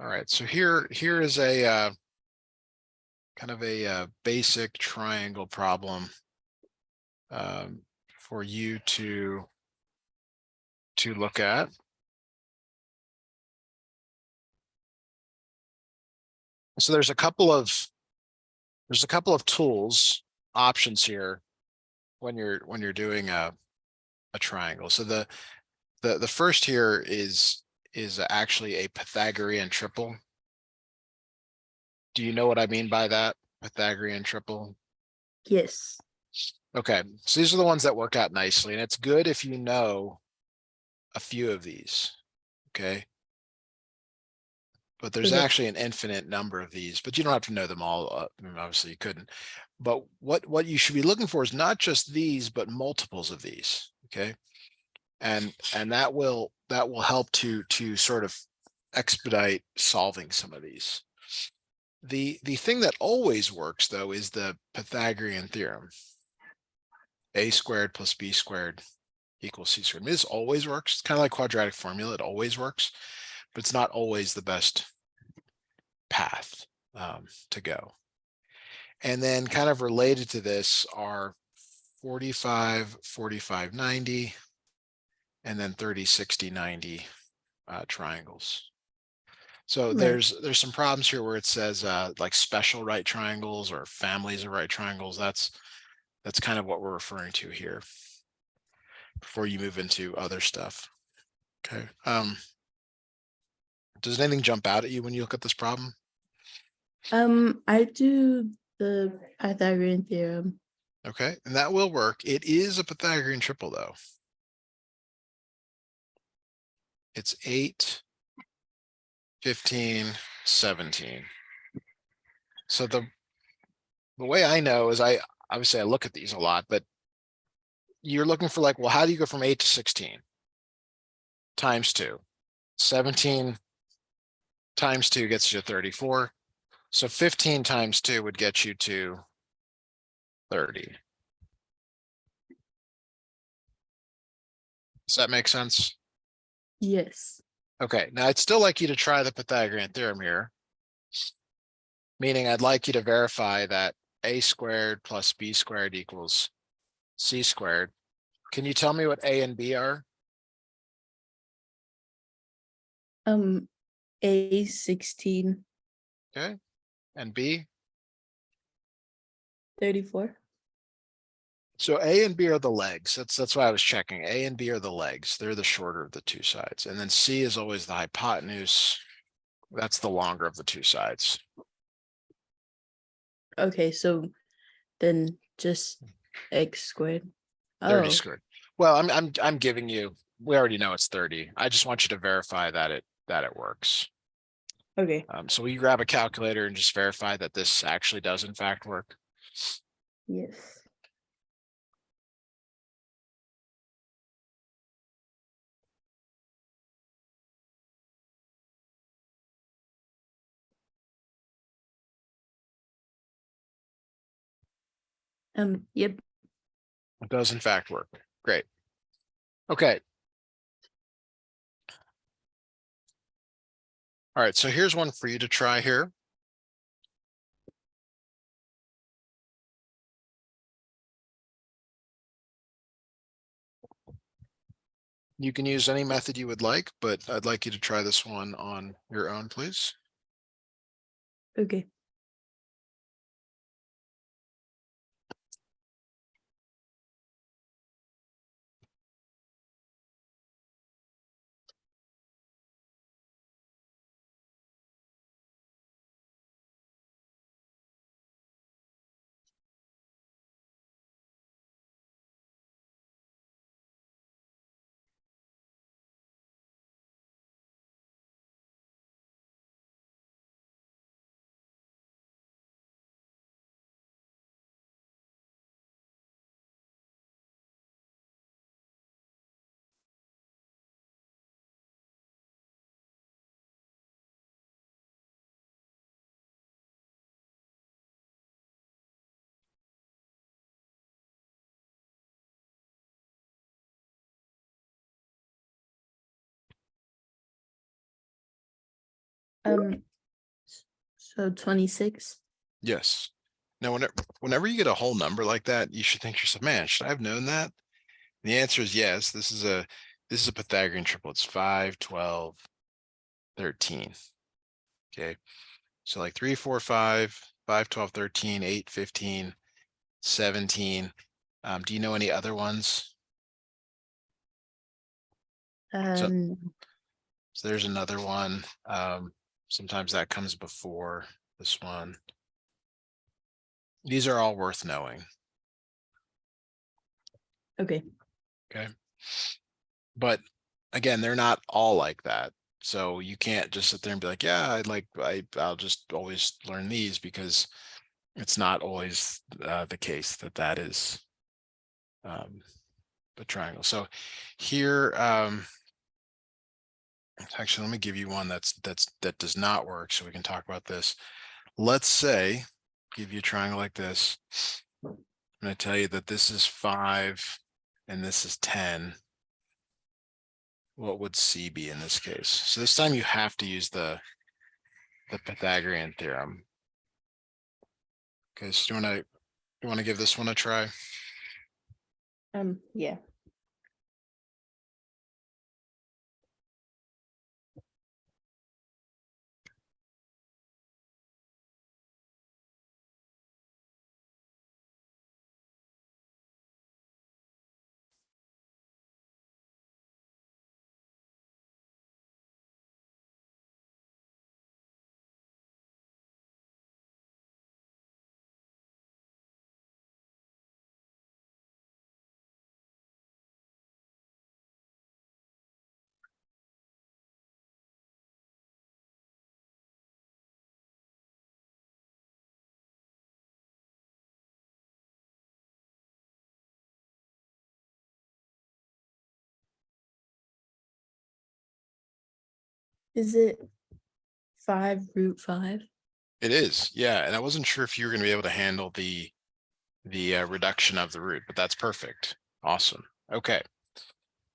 All right, so here is a kind of a basic triangle problem for you to look at. So there's a couple of tools options here when you're doing a triangle. So the first here is actually a Pythagorean triple. Do you know what I mean by that? Pythagorean triple? Yes. Okay, so these are the ones that work out nicely, and it's good if you know a few of these. Okay. But there's Okay. actually an infinite number of these, but you don't have to know them all. I mean, obviously you couldn't. But what you should be looking for is not just these, but multiples of these. Okay. And that will help to sort of expedite solving some of these. The thing that always works though is the Pythagorean theorem. A squared plus b squared equals c squared. I mean, this always works. It's kind of like quadratic formula. It always works, but it's not always the best path to go. And then kind of related to this are 45, 45, 90, and then 30, 60, 90 triangles. So Right. there's some problems here where it says like special right triangles or families of right triangles. That's kind of what we're referring to here before you move into other stuff. Okay. Does anything jump out at you when you look at this problem? I do the Pythagorean theorem. Okay, and that will work. It is a Pythagorean triple though. It's 8, 15, 17. So the way I know is I obviously I look at these a lot, but you're looking for like, well, how do you go from 8 to 16 times 2? 17 times 2 gets you to 34. So 15 times 2 would get you to 30. Does that make sense? Yes. Okay, now I'd still like you to try the Pythagorean theorem here, meaning I'd like you to verify that a squared plus b squared equals c squared. Can you tell me what a and b are? A 16, Okay, and b? 34. So A and B are the legs. That's why I was checking. A and B are the legs. They're the shorter of the two sides. And then C is always the hypotenuse. That's the longer of the two sides. Okay, so then just x squared. 30 Oh, squared. Well, I'm giving you, we already know it's 30. I just want you to verify that it works. okay. So will you grab a calculator and just verify that this actually does in fact work? Yes. Yep. It does in fact work. Great. Okay. All right, so here's one for you to try here. You can use any method you would like, but I'd like you to try this one on your own, please. Okay. So 26. Yes. Now, whenever you get a whole number like that, you should think to yourself, man, should I have known that? And the answer is yes. This is a Pythagorean triple. It's 5, 12, 13. Okay. So like 3, 4, 5, 5, 12, 13, 8, 15, 17. Do you know any other ones? So there's another one. Sometimes that comes before this one. These are all worth knowing. Okay. Okay. But again, they're not all like that. So you can't just sit there and be like, yeah, I'll just always learn these, because it's not always the case that is the triangle. So here, actually, let me give you one that does not work, so we can talk about this. Let's say, give you a triangle like this. I'm going to tell you that this is 5 and this is 10. What would C be in this case? So this time you have to use the Pythagorean theorem. Okay, so you want to give this one a try? Yeah. Is it 5√5? It is, yeah. And I wasn't sure if you were going to be able to handle the reduction of the root, but that's perfect. Awesome. Okay.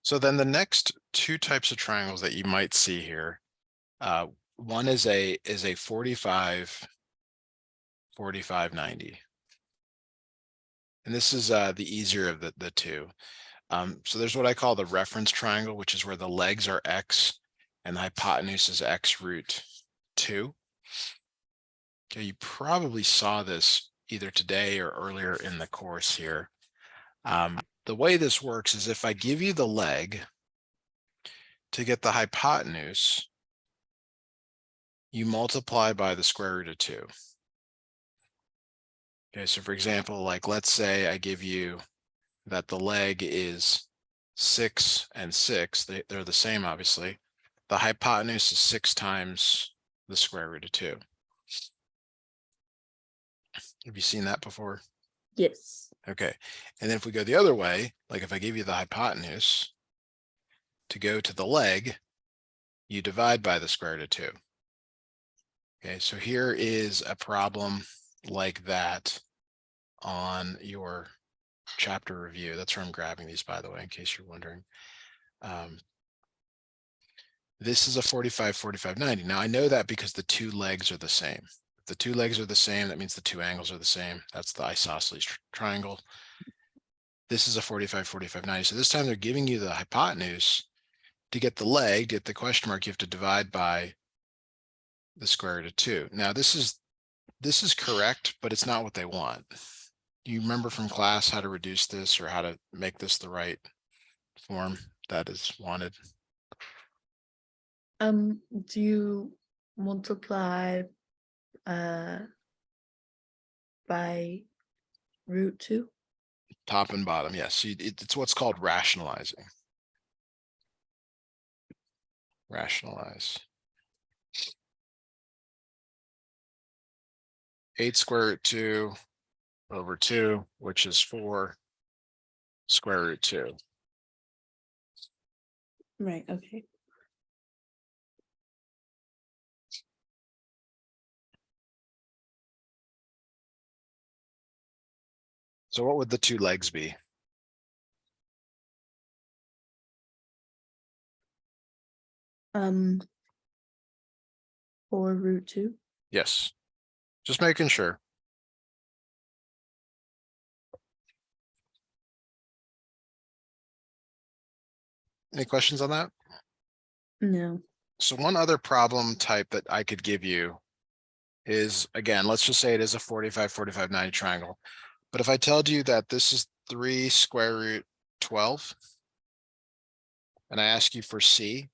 So then the next two types of triangles that you might see here, one is a 45, 45, 90. And this is the easier of the two. So there's what I call the reference triangle, which is where the legs are X and the hypotenuse is X root 2. Okay, you probably saw this either today or earlier in the course here. The way this works is if I give you the leg, to get the hypotenuse, you multiply by the square root of 2. Okay, so for example, like let's say I give you that the leg is 6 and 6, they're the same, obviously. The hypotenuse is 6 times the square root of 2. Have you seen that before? Yes. Okay, and then if we go the other way, like if I give you the hypotenuse, to go to the leg, you divide by the square root of 2. Okay, so here is a problem like that on your chapter review. That's where I'm grabbing these, by the way, in case you're wondering. This is a 45, 45, 90. Now I know that because the two legs are the same. If the two legs are the same, that means the two angles are the same. That's the isosceles triangle. This is a 45, 45, 90. So this time they're giving you the hypotenuse. To get the leg, to get the question mark, you have to divide by the square root of 2. Now this is correct, but it's not what they want. Do you remember from class how to reduce this or how to make this the right form that is wanted? Do you multiply by root 2? Top and bottom, yes. It's what's called rationalizing. Rationalize. 8 square root 2 over 2, which is 4 square root 2. Right, okay. So what would the two legs be? 4 root 2. Yes. Just making sure. Any questions on that? No. So one other problem type that I could give you is, again, let's just say it is a 45, 45, 90 triangle. But if I told you that this is 3 square root 12, and I ask you for C,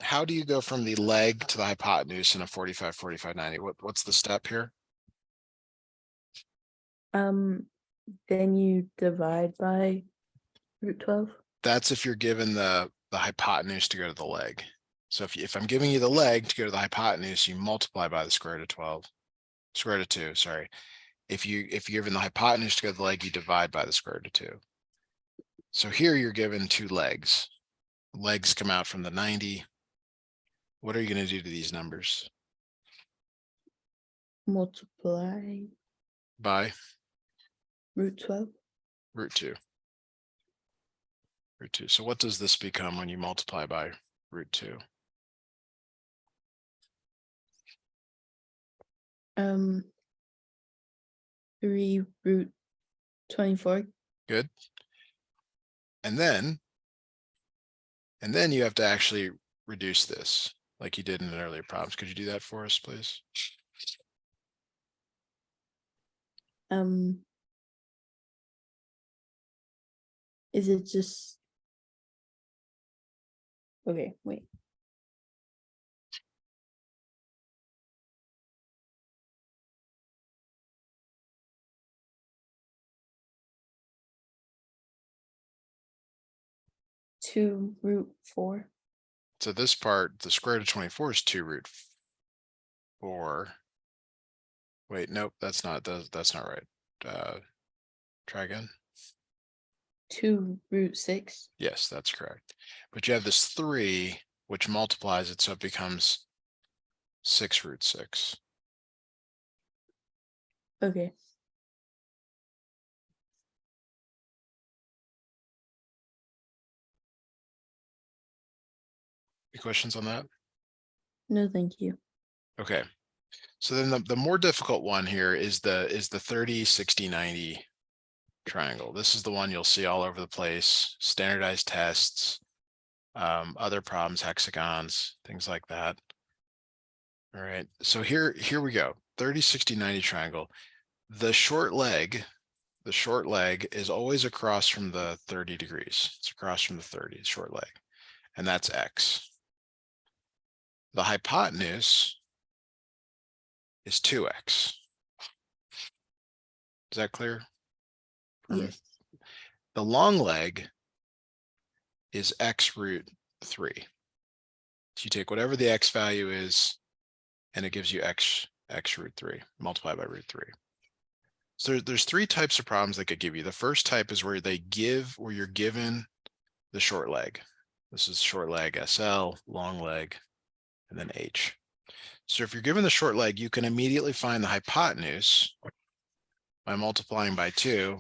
how do you go from the leg to the hypotenuse in a 45, 45, 90? What's the step here? Then you divide by root 12. That's if you're given the hypotenuse to go to the leg. So if I'm giving you the leg to go to the hypotenuse, you multiply by the square root of 12, square root of 2, sorry. If you're given the hypotenuse to go to the leg, you divide by the square root of 2. So here you're given 2 legs. Legs come out from the 90. What are you going to do to these numbers? Multiply By root 12. root 2. Root 2. So what does this become when you multiply by root 2? 3 root 24. Good. And then you have to actually reduce this like you did in the earlier problems. Could you do that for us, please? Is it just okay, wait. Two root 4. So this part, the square root of 24 is 2 root 4. Wait, nope, that's not right. Try again. 2 root 6. Yes, that's correct. But you have this 3, which multiplies it, so it becomes 6 root 6. Okay. Any questions on that? No, thank you. Okay. So then the more difficult one here is the 30, 60, 90 triangle. This is the one you'll see all over the place, standardized tests, other problems, hexagons, things like that. All right, so here we go. 30, 60, 90 triangle. The short leg is always across from the 30 degrees. It's across from the 30, short leg, and that's X. The hypotenuse is 2X. Is that clear? Yes. The long leg is X root 3. So you take whatever the X value is, and it gives you X root 3, multiplied by root 3. So there's 3 types of problems they could give you. The first type is where you're given the short leg. This is short leg SL, long leg, and then H. So if you're given the short leg, you can immediately find the hypotenuse by multiplying by 2,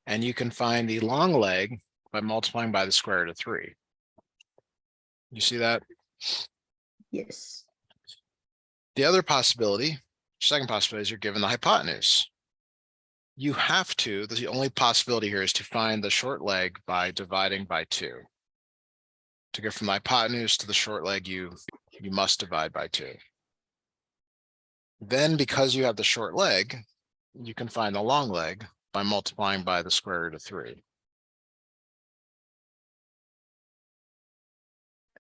and you can find the long leg by multiplying by the square root of 3. You see that? Yes. The other possibility, second possibility, is you're given the hypotenuse. You have to, the only possibility here is to find the short leg by dividing by 2. To get from the hypotenuse to the short leg, you must divide by 2. Then, because you have the short leg, you can find the long leg by multiplying by the square root of 3.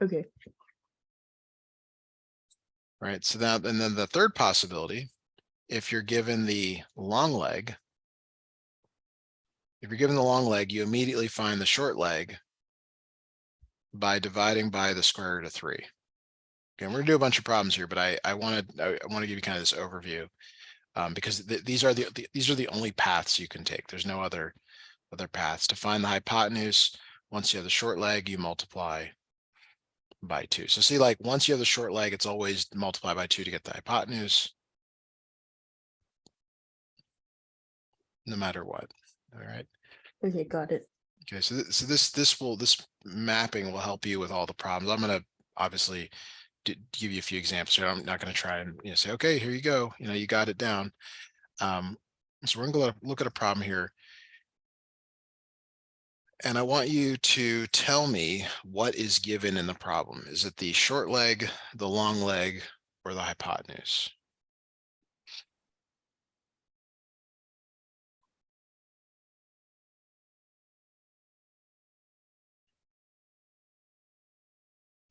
Okay. Right, so that, and then the third possibility, if you're given the long leg, you immediately find the short leg by dividing by the square root of 3. Okay, we're gonna do a bunch of problems here, but I want to give you kind of this overview, because these are the only paths you can take. There's no other paths. To find the hypotenuse, once you have the short leg, you multiply by 2. So see, like once you have the short leg, it's always multiply by 2 to get the hypotenuse, no matter what. All right. Okay, got it. Okay, so this mapping will help you with all the problems. I'm going to obviously give you a few examples here. I'm not going to try and say, okay, here you go. You got it down. So we're going to look at a problem here. And I want you to tell me what is given in the problem. Is it the short leg, the long leg, or the hypotenuse?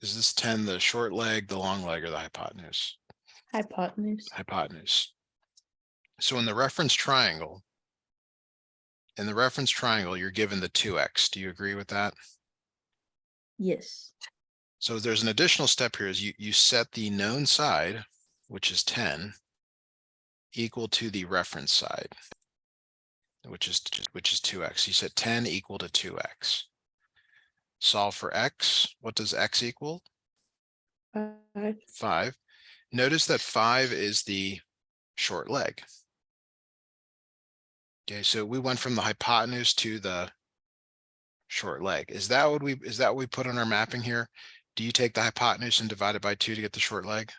Is this 10 the short leg, the long leg, or the hypotenuse? Hypotenuse. Hypotenuse. So in the reference triangle, you're given the 2x. Do you agree with that? Yes. So there's an additional step here is you set the known side, which is 10, equal to the reference side, which is 2x. You set 10 equal to 2x. Solve for x. What does x equal? 5. 5. Notice that 5 is the short leg. Okay, so we went from the hypotenuse to the short leg. Is that what we put on our mapping here? Do you take the hypotenuse and divide it by 2 to get the short leg?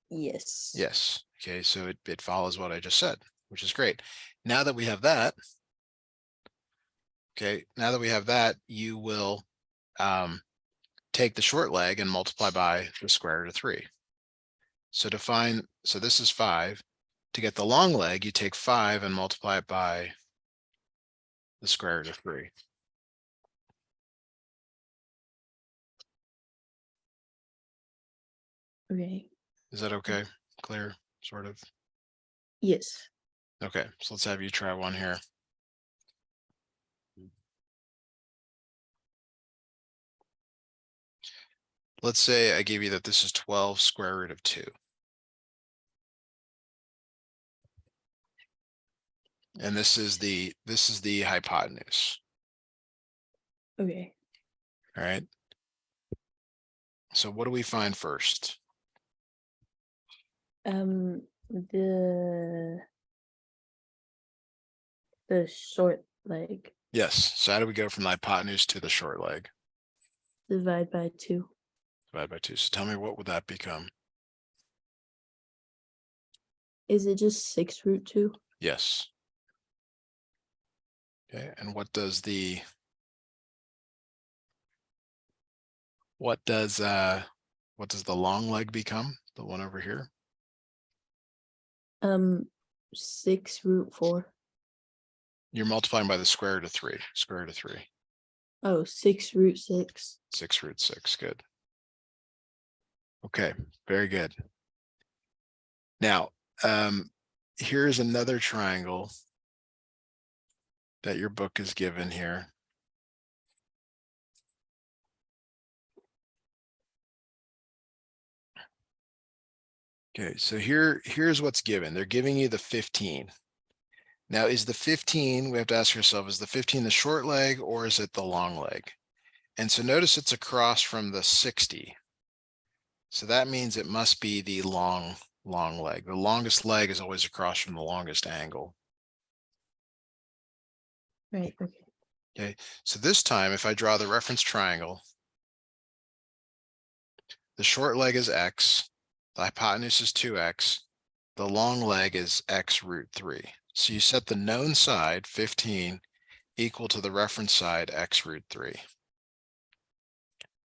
Yes. Yes. Okay, so it follows what I just said, which is great. Now that we have that, you will take the short leg and multiply by the square root of 3. So this is 5. To get the long leg, you take 5 and multiply it by the square root of 3. Okay. Is that okay? Clear, sort of? Yes. Okay, so let's have you try one here. Let's say I gave you that this is 12 square root of 2. And this is the hypotenuse. Okay. All right. So what do we find first? The short leg. Yes. So how do we go from the hypotenuse to the short leg? Divide by 2. Divide by 2. So tell me, what would that become? Is it just 6 root 2? Yes. Okay. And what does the long leg become? The one over here? 6 root 4. You're multiplying by the square root of 3. Square root of 3. Oh, 6 root 6. 6 root 6. Good. Okay. Very good. Now, here's another triangle that your book is given here. Okay, so here's what's given. They're giving you the 15. Now, is the 15, we have to ask ourselves, is the 15 the short leg or is it the long leg? And so notice it's across from the 60. So that means it must be the long leg. The longest leg is always across from the longest angle. Right. Okay. Okay, so this time, if I draw the reference triangle, the short leg is x, the hypotenuse is 2x, the long leg is x root 3. So you set the known side, 15, equal to the reference side, x root 3.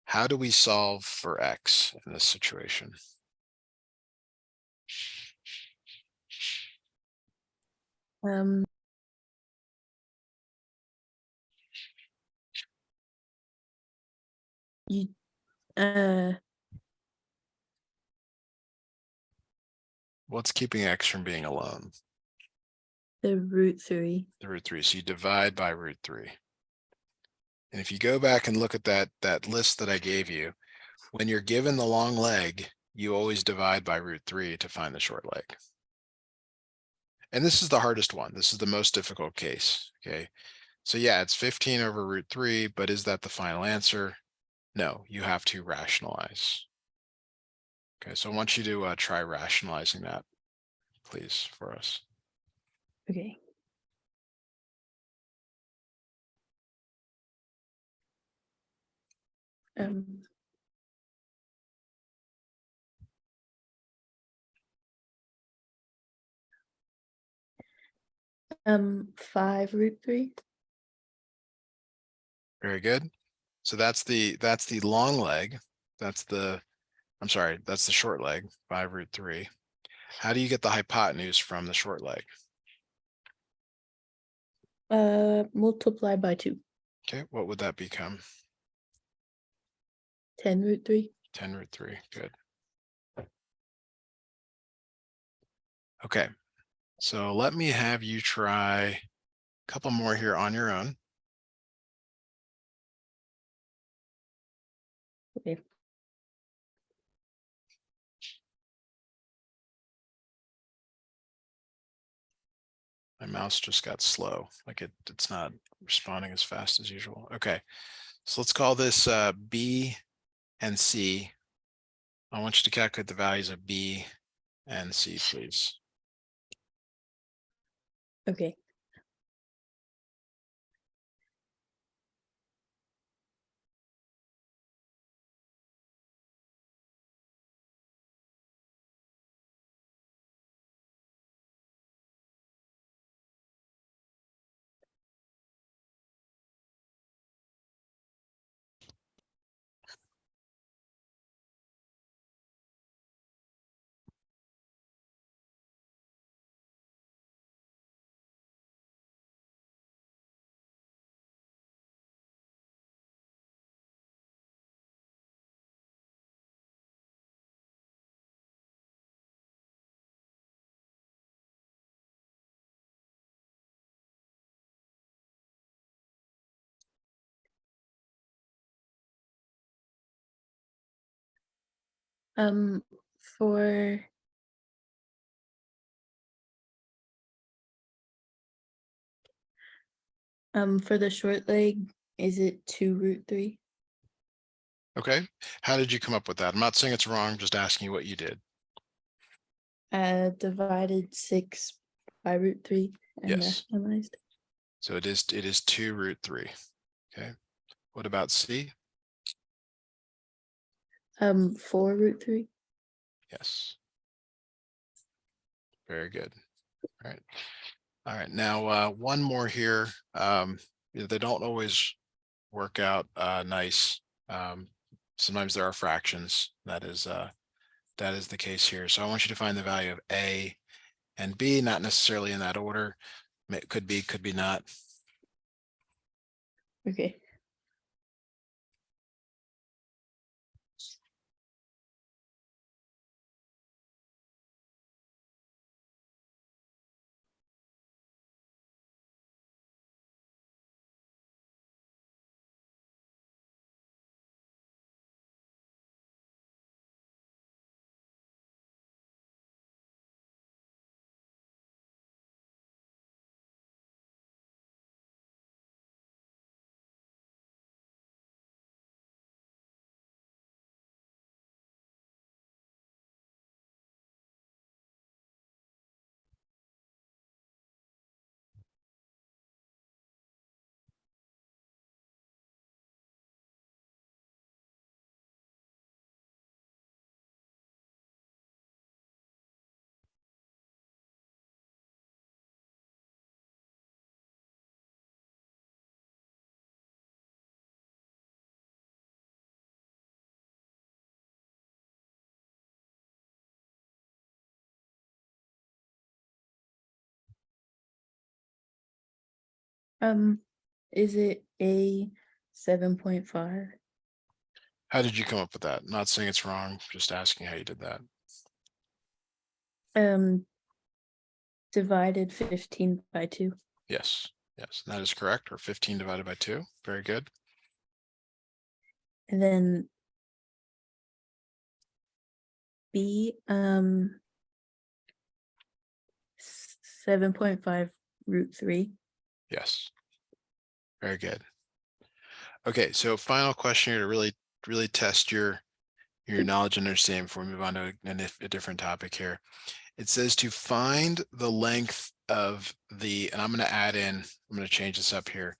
How do we solve for x in this situation? You What's keeping x from being alone? the root 3. The root 3. So you divide by root 3. And if you go back and look at that list that I gave you, when you're given the long leg, you always divide by root 3 to find the short leg. And this is the hardest one. This is the most difficult case. Okay. So yeah, it's 15 over root 3, but is that the final answer? No, you have to rationalize. Okay, so I want you to try rationalizing that, please, for us. Okay. 5 root 3. Very good. So that's the long leg. That's the short leg, 5 root 3. How do you get the hypotenuse from the short leg? Multiply by 2. Okay, what would that become? 10 root 3. 10 root 3. Good. Okay, so let me have you try a couple more here on your own. Okay. My mouse just got slow, like it's not responding as fast as usual. Okay, so let's call this B and C. I want you to calculate the values of B and C, please. Okay. For the short leg, is it 2 root 3? Okay, how did you come up with that? I'm not saying it's wrong, just asking you what you did. Divided 6 by root 3 and Yes. rationalized. So it is 2 root 3. Okay, what about C? 4 root 3. Yes. Very good. All right. All right. Now, one more here. They don't always work out nice. Sometimes there are fractions. That is the case here. So I want you to find the value of A and B, not necessarily in that order. It could be not. Okay. Is it a 7.5? How did you come up with that? Not saying it's wrong, just asking how you did that. Divided 15 by 2. Yes. Yes, that is correct. Or 15 divided by 2. Very good. And then B, 7.5 root 3. Yes. Very good. Okay, so final question here to really test your knowledge and understanding before we move on to a different topic here. It says to find the length of the, and I'm going to add in, I'm going to change this up here.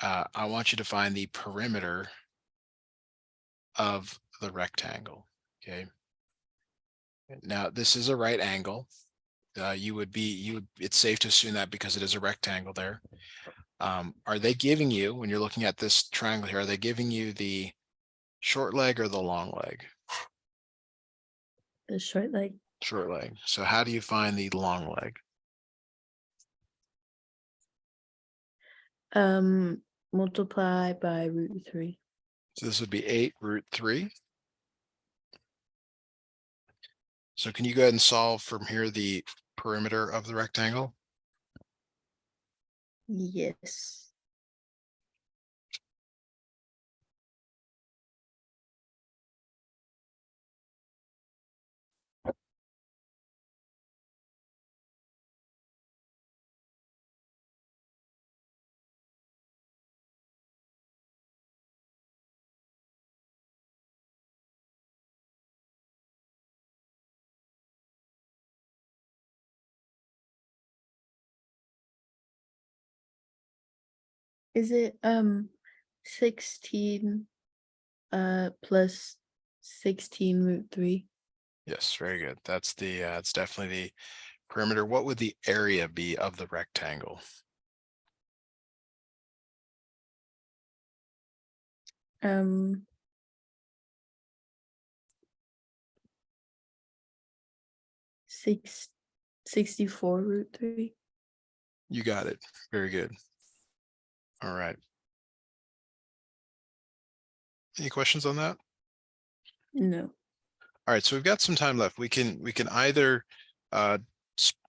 I want you to find the perimeter of the rectangle. Okay. Now this is a right angle. it's safe to assume that because it is a rectangle there. Are they giving you, when you're looking at this triangle here, are they giving you the short leg or the long leg? The short leg. Short leg. So how do you find the long leg? Multiply by √3. So this would be 8√3. So can you go ahead and solve from here the perimeter of the rectangle? Yes. Is it 16 plus 16√3? Yes, very good. That's the it's definitely the perimeter. What would the area be of the rectangle? Um 64√3. You got it. Very good. All right. Any questions on that? No. All right, so we've got some time left. We can either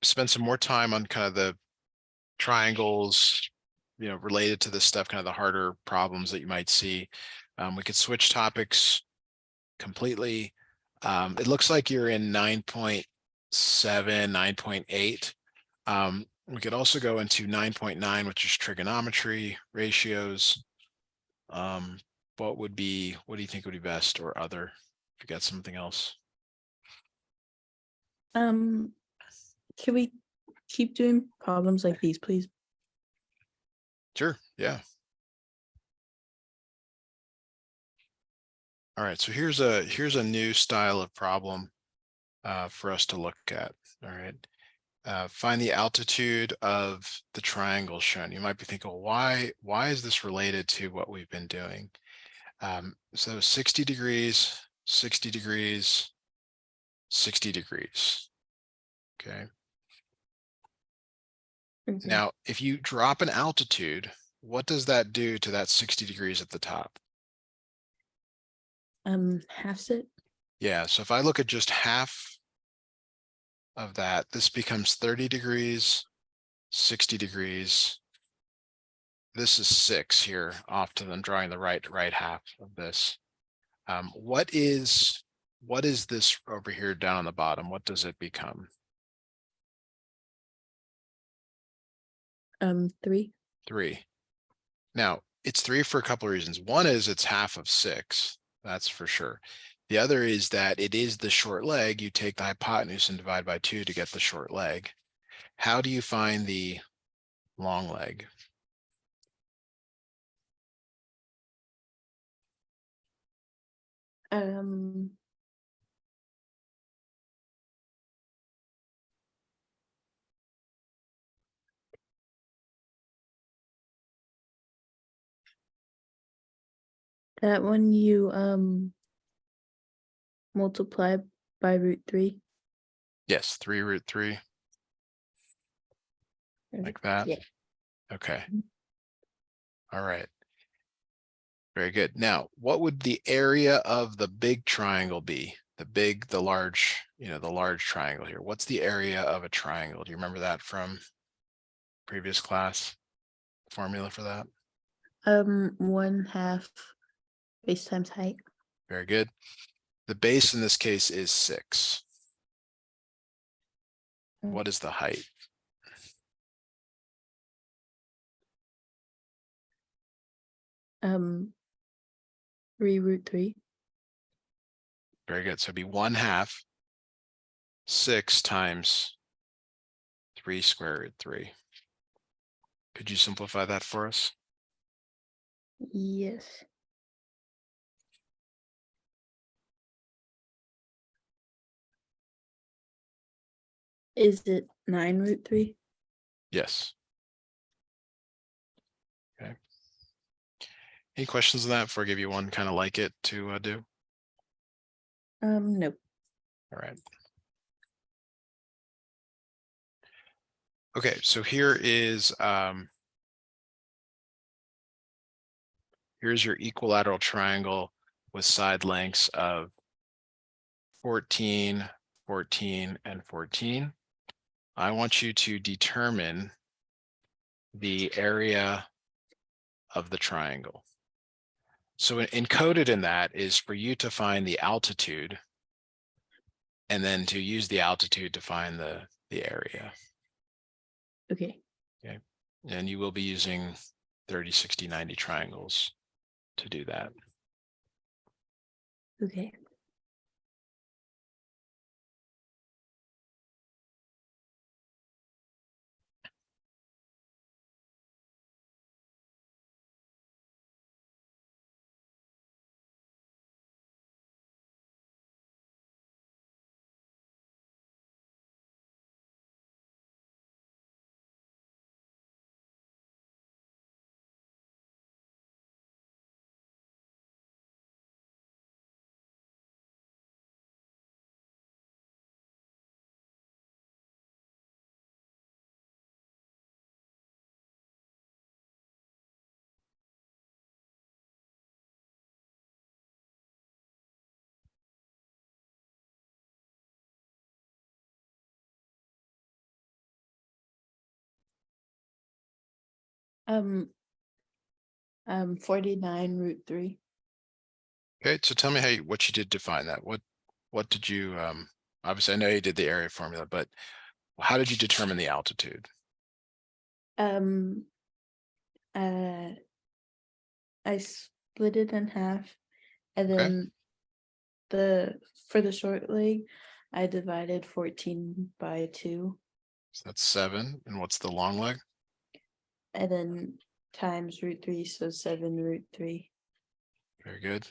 spend some more time on kind of the triangles, related to this stuff, kind of the harder problems that you might see. We could switch topics completely. It looks like you're in 9.7, 9.8. We could also go into 9.9, which is trigonometry, ratios. What do you think would be best, or other, if you got something else? Can we keep doing problems like these, please? Sure, yeah. All right, so here's a new style of problem for us to look at. All right. Find the altitude of the triangle shown. You might be thinking, well, why is this related to what we've been doing? So 60 degrees, 60 degrees, 60 degrees. Okay. Okay. Now, if you drop an altitude, what does that do to that 60 degrees at the top? Halves it. Yeah, so if I look at just half of that, this becomes 30 degrees, 60 degrees. This is 6 here off to them, drawing the right half of this. What is this over here down on the bottom? What does it become? 3. 3. Now, it's 3 for a couple of reasons. One is it's half of 6. That's for sure. The other is that it is the short leg. You take the hypotenuse and divide by 2 to get the short leg. How do you find the long leg? That one you multiply by √3. Yes, 3√3. Like that? Yeah. Okay. All right. Very good. Now, what would the area of the big triangle be? The large, the large triangle here. What's the area of a triangle? Do you remember that from previous class? Formula for that? 1/2 base times height. Very good. The base in this case is 6. What is the height? Um 3√3. Very good. So it'd be 1/2 6 times 3 square root 3. Could you simplify that for us? Yes. Is it 9√3. Yes. Okay. Any questions on that before I give you one kind of like it to do? No. All right. Okay, so here is here's your equilateral triangle with side lengths of 14, 14, and 14. I want you to determine the area of the triangle. So encoded in that is for you to find the altitude and then to use the altitude to find the area. Okay. Okay. And you will be using 30, 60, 90 triangles to do that. Okay. Um, 49√3. Okay, so tell me what you did to find that. What did you obviously I know you did the area formula, but how did you determine the altitude? Um, I split it in half, and Okay, then for the short leg, I divided 14 by 2, so that's 7. And what's the long leg? and then times √3, so 7√3. Very good.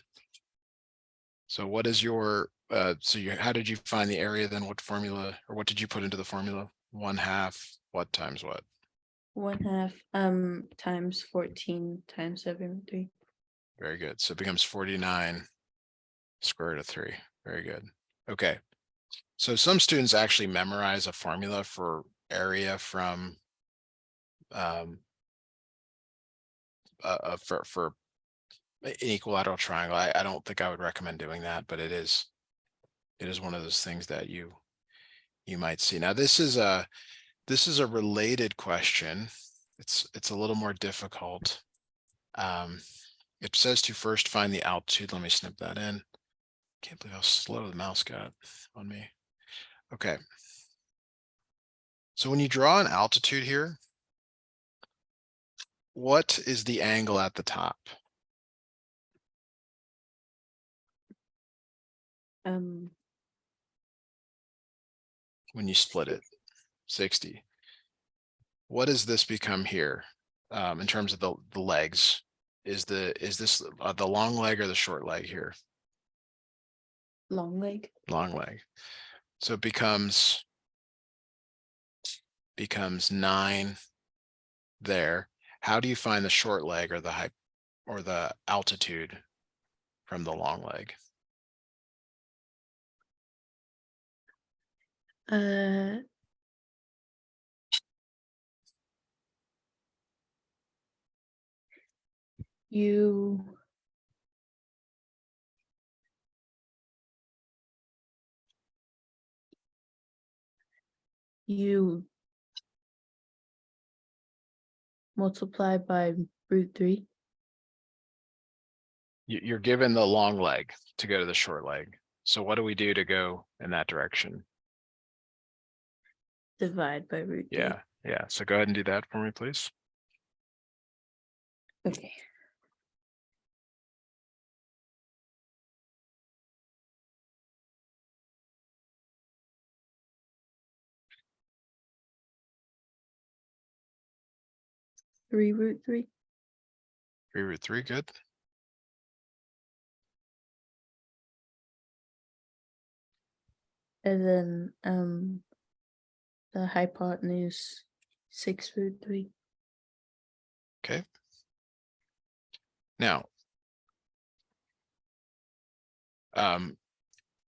So what is your how did you find the area then? What formula or what did you put into the formula? 1/2 what times what? 1/2 times 14 times 7√3. Very good. So it becomes 49 square root of 3. Very good. Okay. So some students actually memorize a formula for area from for an equilateral triangle. I don't think I would recommend doing that, but it is one of those things that you might see. Now this is a related question. It's a little more difficult. It says to first find the altitude. Let me snip that in. Can't believe how slow the mouse got on me. Okay. So when you draw an altitude here, what is the angle at the top? Um, When you split it, 60. What does this become here in terms of the legs? Is this the long leg or the short leg here? long leg. Long leg. So it becomes 9 there. How do you find the short leg or the height or the altitude from the long leg? Uh, you you multiply by √3. You're given the long leg to go to the short leg. So what do we do to go in that direction? Divide by √3. Yeah. Yeah. So go ahead and do that for me, please. Okay. Three √3. 3 √3, good. And then the hypotenuse 6√3. Okay. Now, I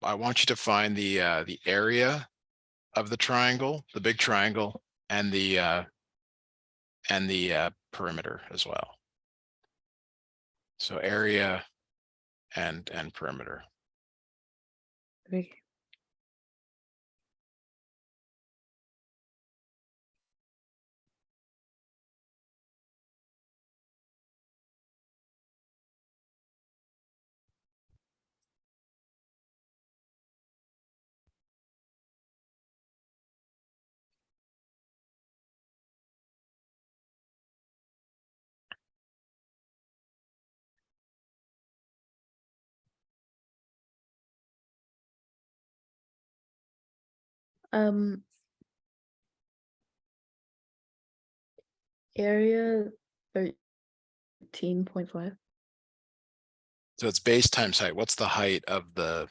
want you to find the area of the triangle, the big triangle, and the perimeter as well. So area and perimeter. Okay. Area 13.5. So it's base times height. What's the height of the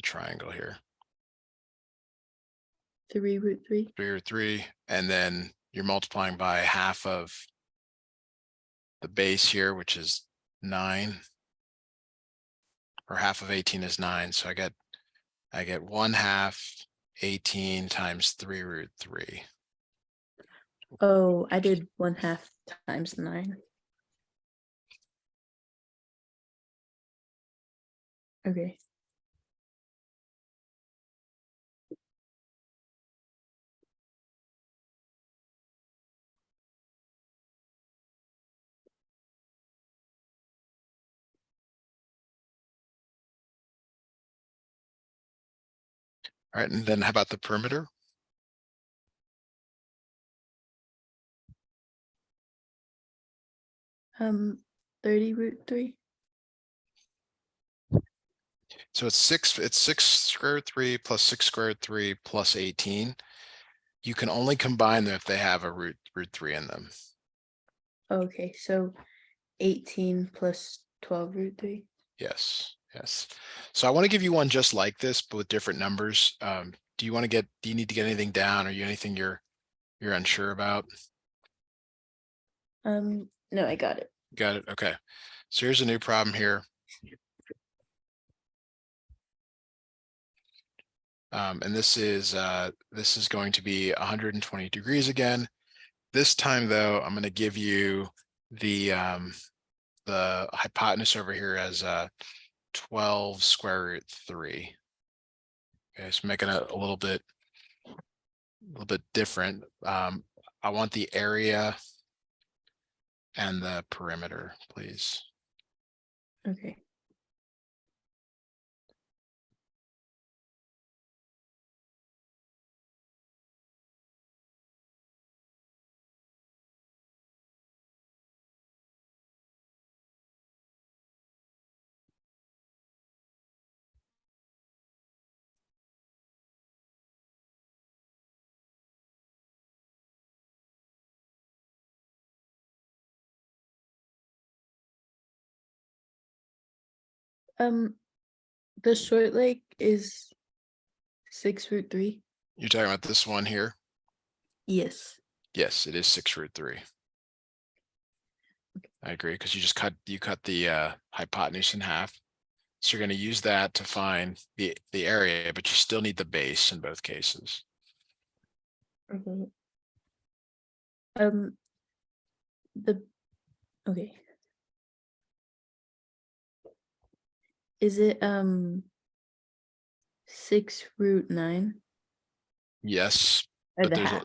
triangle here? 3√3. 3√3, and then you're multiplying by half of the base here, which is 9, or half of 18 is 9. So I get 1/2 18 times 3√3. Oh, I did 1/2 times 9. Okay. All right, and then how about the perimeter? Um, 30√3. So it's 6 square root 3 plus 6 square root 3 plus 18. You can only combine them if they have a root 3 in them. Okay, so 18 plus 12√3. Yes, yes. So I want to give you one just like this, but with different numbers. Do you need to get anything down, or anything you're unsure about? No, I got it. Got it. Okay. So here's a new problem here. And this is going to be 120 degrees again. This time though, I'm going to give you the hypotenuse over here as 12 square root 3. Okay, so making it a little bit different. I want the area and the perimeter, please. Okay. The short leg is 6√3. You're talking about this one here? Yes. Yes, it is 6 root 3. I agree, because you cut the hypotenuse in half. So you're going to use that to find the area, but you still need the base in both cases. Okay. Okay. Is it 6√9? Yes, Or but the half?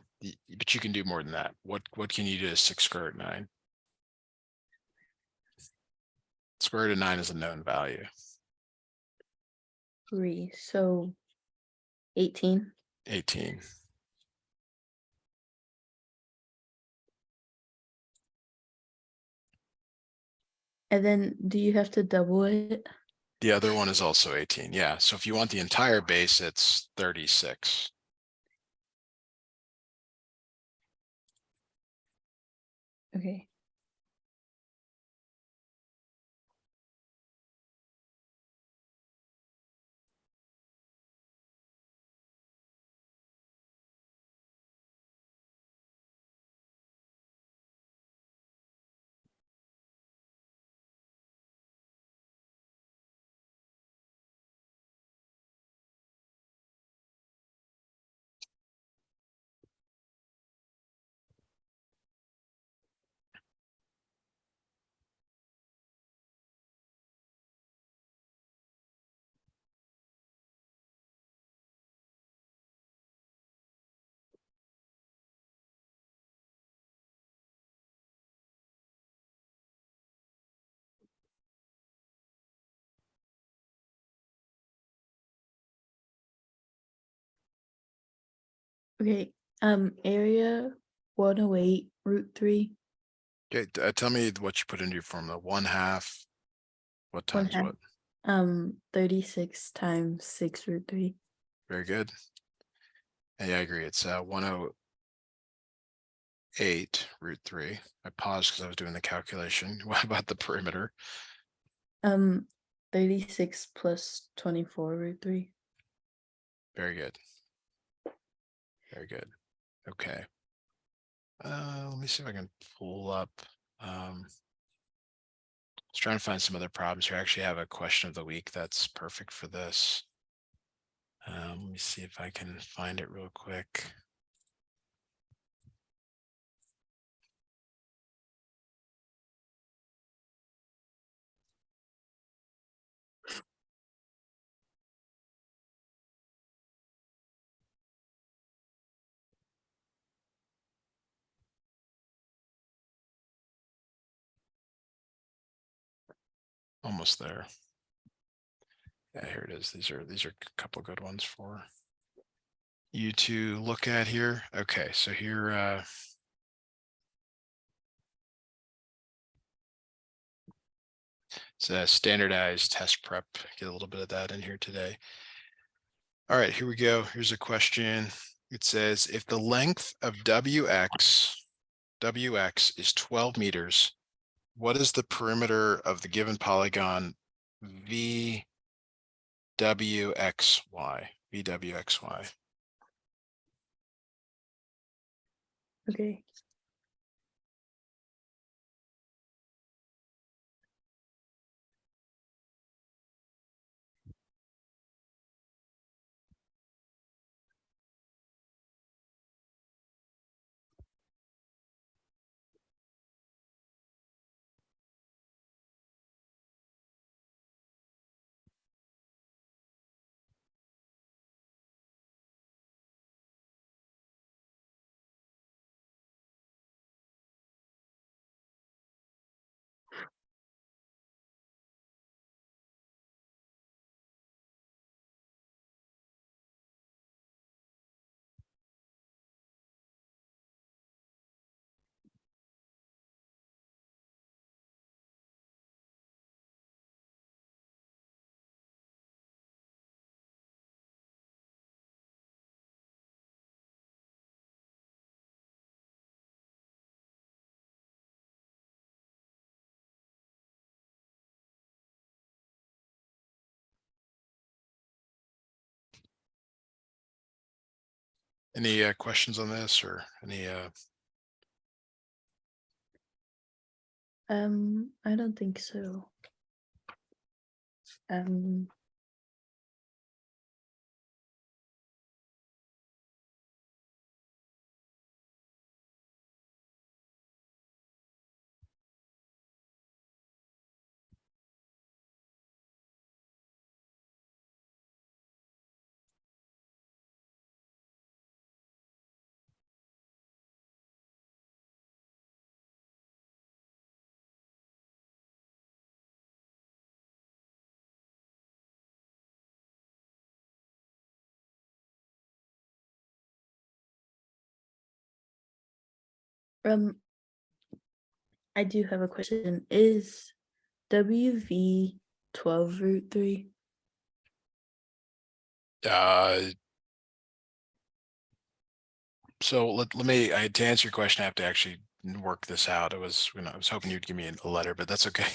but you can do more than that. What can you do to 6 square root 9? Square root of 9 is a known value. 3. So 18. 18. And then do you have to double it? The other one is also 18. Yeah. So if you want the entire base, it's 36. Okay. Okay. Area 108 root 3, Okay, tell me what you put into your formula. 1/2. What 1 times half. what? 36 times 6 root 3. Very good. Yeah, I agree. It's 108 root 3. I paused because I was doing the calculation. What about the perimeter? 36 plus 24 root 3. Very good. Very good. Okay. Let me see if I can pull up. Let's try and find some other problems here. I actually have a question of the week that's perfect for this. Let me see if I can find it real quick. Almost there. Yeah, here it is. These are a couple good ones for you to look at here. Okay, so here it's a standardized test prep. Get a little bit of that in here today. All right, here we go. Here's a question. It says if the length of WX is 12 meters, what is the perimeter of the given polygon VWXY? VWXY. Okay. Any questions on this or any I don't think so. Um, um, I do have a question. Is WV 12 root 3? So let me to answer your question, I have to actually work this out. It was, I was hoping you'd give me a letter, but that's okay.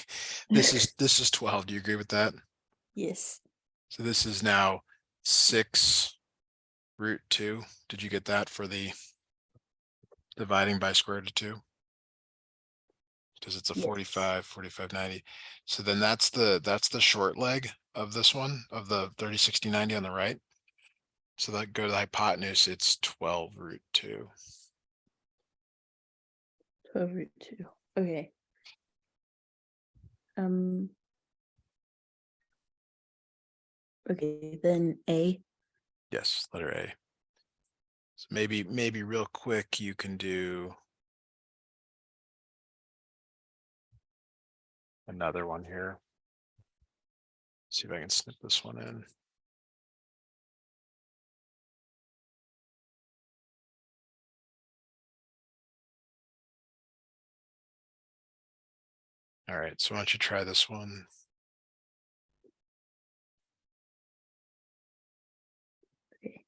This is 12. Do you agree with that? Yes. So this is now 6 root 2. Did you get that for the dividing by square root of 2? Because it's a Yes. 45, 90. So then that's the short leg of this one, of the 30, 60, 90 on the right. So that go to the hypotenuse, it's 12 root 2. 12 root 2. Okay. Okay, then A. Yes, letter A. So maybe real quick, you can do another one here. See if I can snip this one in. All right, so why don't you try this one? Okay.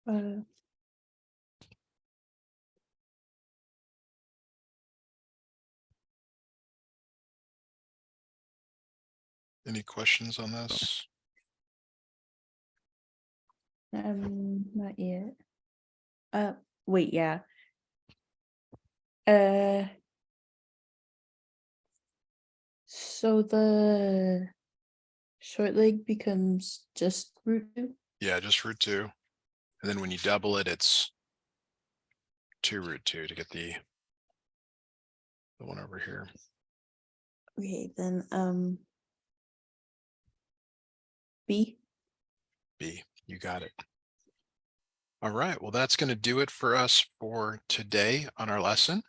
Uh, Any questions on this? not yet. Wait, yeah. Uh, so the short leg becomes just root 2? Yeah, just root 2. And then when you double it, it's 2 root 2 to get the one over here. Okay, then B. B, you got it. All right, well, that's going to do it for us for today on our lesson.